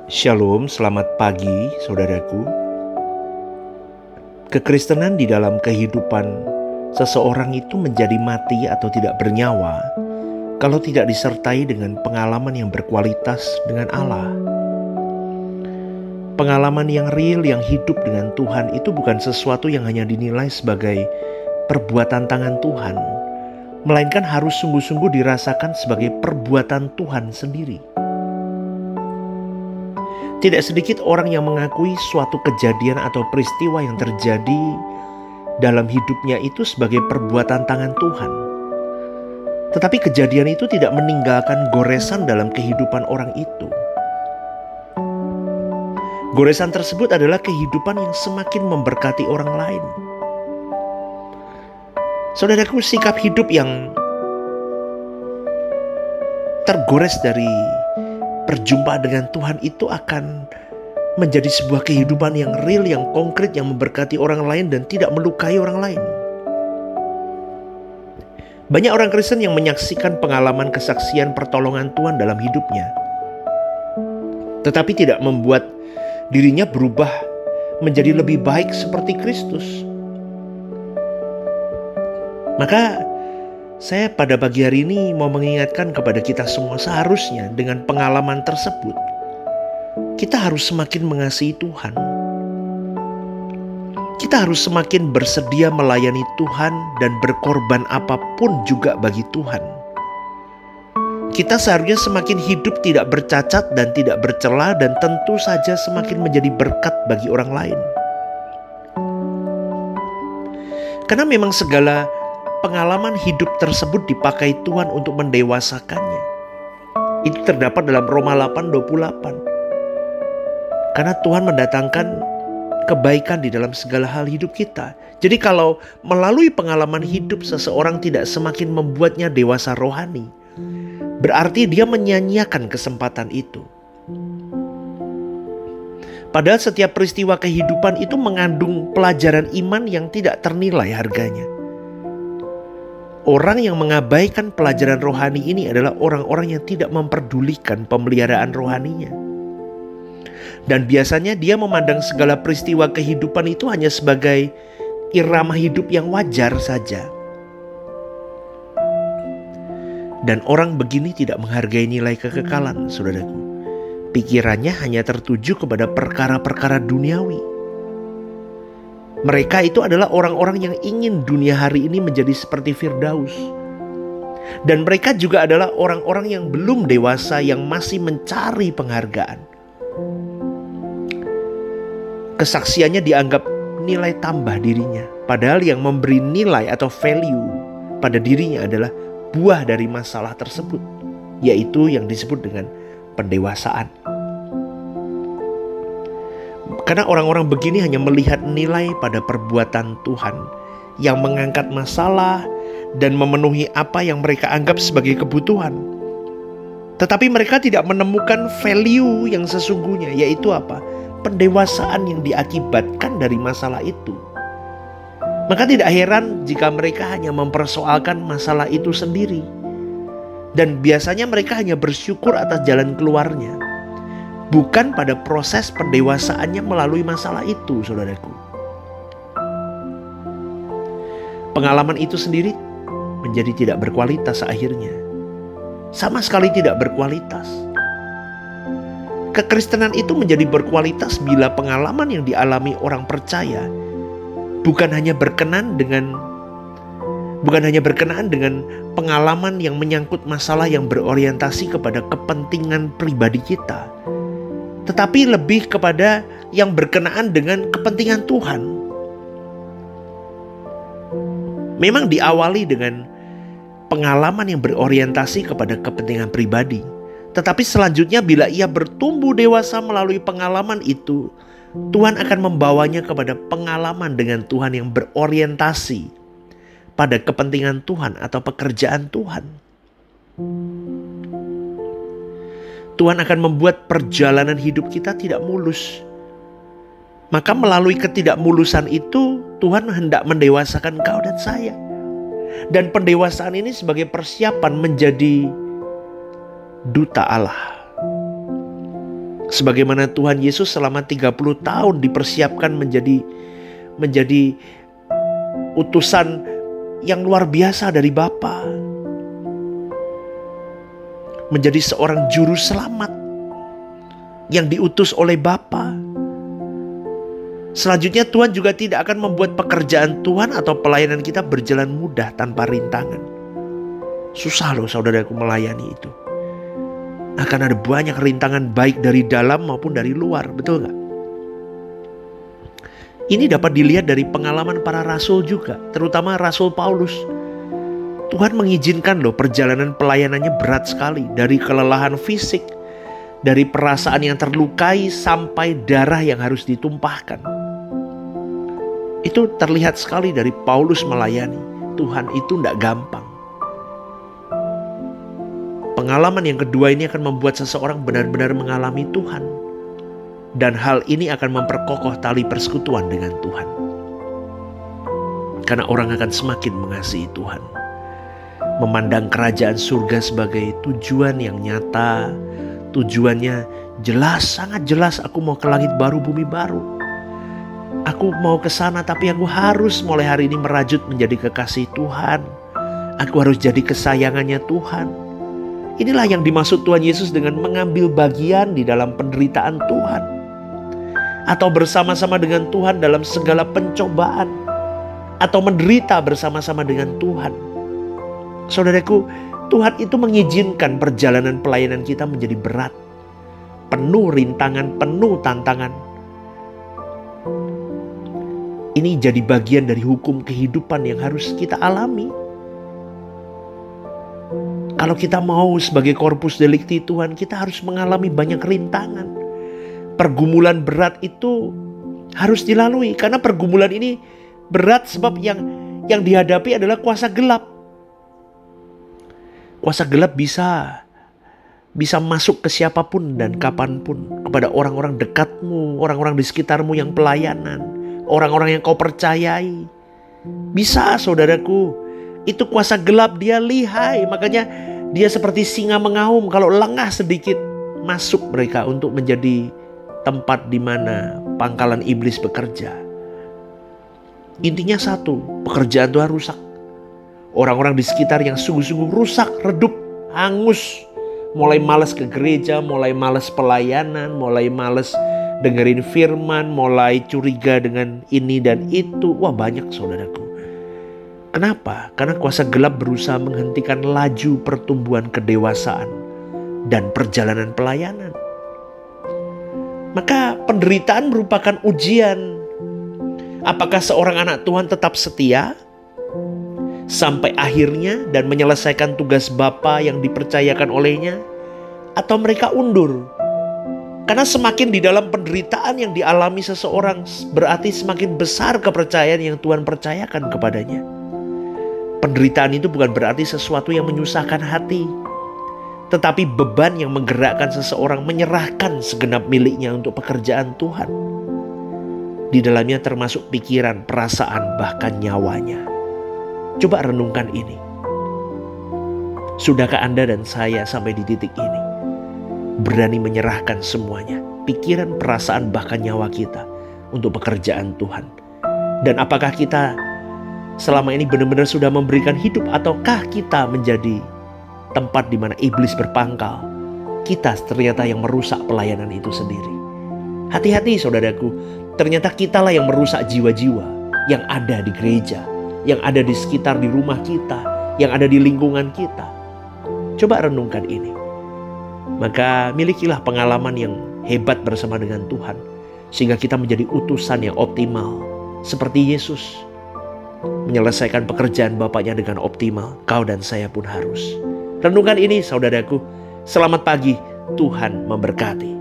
Shalom, selamat pagi saudaraku. Kekristenan di dalam kehidupan seseorang itu menjadi mati atau tidak bernyawa kalau tidak disertai dengan pengalaman yang berkualitas dengan Allah. Pengalaman yang real, yang hidup dengan Tuhan itu bukan sesuatu yang hanya dinilai sebagai perbuatan tangan Tuhan, melainkan harus sungguh-sungguh dirasakan sebagai perbuatan Tuhan sendiri. Tidak sedikit orang yang mengakui suatu kejadian atau peristiwa yang terjadi dalam hidupnya itu sebagai perbuatan tangan Tuhan. Tetapi kejadian itu tidak meninggalkan goresan dalam kehidupan orang itu. Goresan tersebut adalah kehidupan yang semakin memberkati orang lain. Saudaraku, sikap hidup yang tergores dari perjumpaan dengan Tuhan itu akan menjadi sebuah kehidupan yang real, yang konkret, yang memberkati orang lain dan tidak melukai orang lain. Banyak orang Kristen yang menyaksikan pengalaman kesaksian pertolongan Tuhan dalam hidupnya, tetapi tidak membuat dirinya berubah menjadi lebih baik seperti Kristus. Maka saya pada pagi hari ini mau mengingatkan kepada kita semua, seharusnya dengan pengalaman tersebut kita harus semakin mengasihi Tuhan. Kita harus semakin bersedia melayani Tuhan dan berkorban apapun juga bagi Tuhan. Kita seharusnya semakin hidup tidak bercacat dan tidak bercela, dan tentu saja semakin menjadi berkat bagi orang lain. Karena memang segala pengalaman hidup tersebut dipakai Tuhan untuk mendewasakannya. Itu terdapat dalam Roma 8:28. Karena Tuhan mendatangkan kebaikan di dalam segala hal hidup kita. Jadi kalau melalui pengalaman hidup seseorang tidak semakin membuatnya dewasa rohani, berarti dia menyia-nyiakan kesempatan itu. Padahal setiap peristiwa kehidupan itu mengandung pelajaran iman yang tidak ternilai harganya. Orang yang mengabaikan pelajaran rohani ini adalah orang-orang yang tidak memperdulikan pemeliharaan rohaninya. Dan biasanya dia memandang segala peristiwa kehidupan itu hanya sebagai irama hidup yang wajar saja. Dan orang begini tidak menghargai nilai kekekalan, saudaraku. Pikirannya hanya tertuju kepada perkara-perkara duniawi. Mereka itu adalah orang-orang yang ingin dunia hari ini menjadi seperti Firdaus. Dan mereka juga adalah orang-orang yang belum dewasa, yang masih mencari penghargaan. Kesaksiannya dianggap nilai tambah dirinya, padahal yang memberi nilai atau value pada dirinya adalah buah dari masalah tersebut, yaitu yang disebut dengan pendewasaan. Karena orang-orang begini hanya melihat nilai pada perbuatan Tuhan yang mengangkat masalah dan memenuhi apa yang mereka anggap sebagai kebutuhan. Tetapi mereka tidak menemukan value yang sesungguhnya, yaitu apa? Pendewasaan yang diakibatkan dari masalah itu. Maka tidak heran jika mereka hanya mempersoalkan masalah itu sendiri. Dan biasanya mereka hanya bersyukur atas jalan keluarnya, bukan pada proses pendewasaannya melalui masalah itu, saudaraku. Pengalaman itu sendiri menjadi tidak berkualitas akhirnya. Sama sekali tidak berkualitas. Kekristenan itu menjadi berkualitas bila pengalaman yang dialami orang percaya bukan hanya berkenaan dengan pengalaman yang menyangkut masalah yang berorientasi kepada kepentingan pribadi kita, tetapi lebih kepada yang berkenaan dengan kepentingan Tuhan. Memang diawali dengan pengalaman yang berorientasi kepada kepentingan pribadi, tetapi selanjutnya bila ia bertumbuh dewasa melalui pengalaman itu, Tuhan akan membawanya kepada pengalaman dengan Tuhan yang berorientasi pada kepentingan Tuhan atau pekerjaan Tuhan. Tuhan akan membuat perjalanan hidup kita tidak mulus. Maka melalui ketidakmulusan itu, Tuhan hendak mendewasakan kau dan saya. Dan pendewasaan ini sebagai persiapan menjadi duta Allah. Sebagaimana Tuhan Yesus selama 30 tahun dipersiapkan menjadi utusan yang luar biasa dari Bapa. Menjadi seorang juru selamat yang diutus oleh Bapa. Selanjutnya Tuhan juga tidak akan membuat pekerjaan Tuhan atau pelayanan kita berjalan mudah tanpa rintangan. Susah loh saudaraku melayani itu. Akan ada banyak rintangan baik dari dalam maupun dari luar, betul gak? Ini dapat dilihat dari pengalaman para rasul juga, terutama Rasul Paulus. Tuhan mengizinkan loh perjalanan pelayanannya berat sekali. Dari kelelahan fisik, dari perasaan yang terlukai sampai darah yang harus ditumpahkan. Itu terlihat sekali dari Paulus melayani. Tuhan itu tidak gampang. Pengalaman yang kedua ini akan membuat seseorang benar-benar mengalami Tuhan. Dan hal ini akan memperkokoh tali persekutuan dengan Tuhan. Karena orang akan semakin mengasihi Tuhan. Memandang kerajaan surga sebagai tujuan yang nyata. Tujuannya jelas, sangat jelas. Aku mau ke langit baru, bumi baru. Aku mau ke sana, tapi aku harus mulai hari ini merajut menjadi kekasih Tuhan. Aku harus jadi kesayangannya Tuhan. Inilah yang dimaksud Tuhan Yesus dengan mengambil bagian di dalam penderitaan Tuhan. Atau bersama-sama dengan Tuhan dalam segala pencobaan. Atau menderita bersama-sama dengan Tuhan. Saudaraku, Tuhan itu mengizinkan perjalanan pelayanan kita menjadi berat. Penuh rintangan, penuh tantangan. Ini jadi bagian dari hukum kehidupan yang harus kita alami. Kalau kita mau sebagai corpus delicti Tuhan, kita harus mengalami banyak rintangan. Pergumulan berat itu harus dilalui. Karena pergumulan ini berat sebab yang dihadapi adalah kuasa gelap. Kuasa gelap bisa masuk ke siapapun dan kapanpun. Kepada orang-orang dekatmu, orang-orang di sekitarmu yang pelayanan. Orang-orang yang kau percayai. Bisa saudaraku. Itu kuasa gelap, dia lihai. Makanya dia seperti singa mengaum. Kalau lengah sedikit, masuk mereka untuk menjadi tempat di mana pangkalan iblis bekerja. Intinya satu, pekerjaan Tuhan rusak. Orang-orang di sekitar yang sungguh-sungguh rusak, redup, hangus. Mulai malas ke gereja, mulai malas pelayanan, mulai malas dengerin firman, mulai curiga dengan ini dan itu. Wah, banyak saudaraku. Kenapa? Karena kuasa gelap berusaha menghentikan laju pertumbuhan kedewasaan dan perjalanan pelayanan. Maka penderitaan merupakan ujian. Apakah seorang anak Tuhan tetap setia sampai akhirnya dan menyelesaikan tugas Bapa yang dipercayakan olehnya, atau mereka undur? Karena semakin di dalam penderitaan yang dialami seseorang, berarti semakin besar kepercayaan yang Tuhan percayakan kepadanya. Penderitaan itu bukan berarti sesuatu yang menyusahkan hati, tetapi beban yang menggerakkan seseorang menyerahkan segenap miliknya untuk pekerjaan Tuhan. Di dalamnya termasuk pikiran, perasaan, bahkan nyawanya. Coba renungkan ini. Sudahkah Anda dan saya sampai di titik ini? Berani menyerahkan semuanya, pikiran, perasaan, bahkan nyawa kita untuk pekerjaan Tuhan. Dan apakah kita selama ini benar-benar sudah memberikan hidup, ataukah kita menjadi tempat di mana iblis berpangkal? Kita ternyata yang merusak pelayanan itu sendiri. Hati-hati saudaraku, ternyata kitalah yang merusak jiwa-jiwa yang ada di gereja, yang ada di sekitar di rumah kita, yang ada di lingkungan kita. Coba renungkan ini. Maka milikilah pengalaman yang hebat bersama dengan Tuhan, sehingga kita menjadi utusan yang optimal. Seperti Yesus menyelesaikan pekerjaan Bapaknya dengan optimal, kau dan saya pun harus. Renungkan ini saudaraku. Selamat pagi, Tuhan memberkati.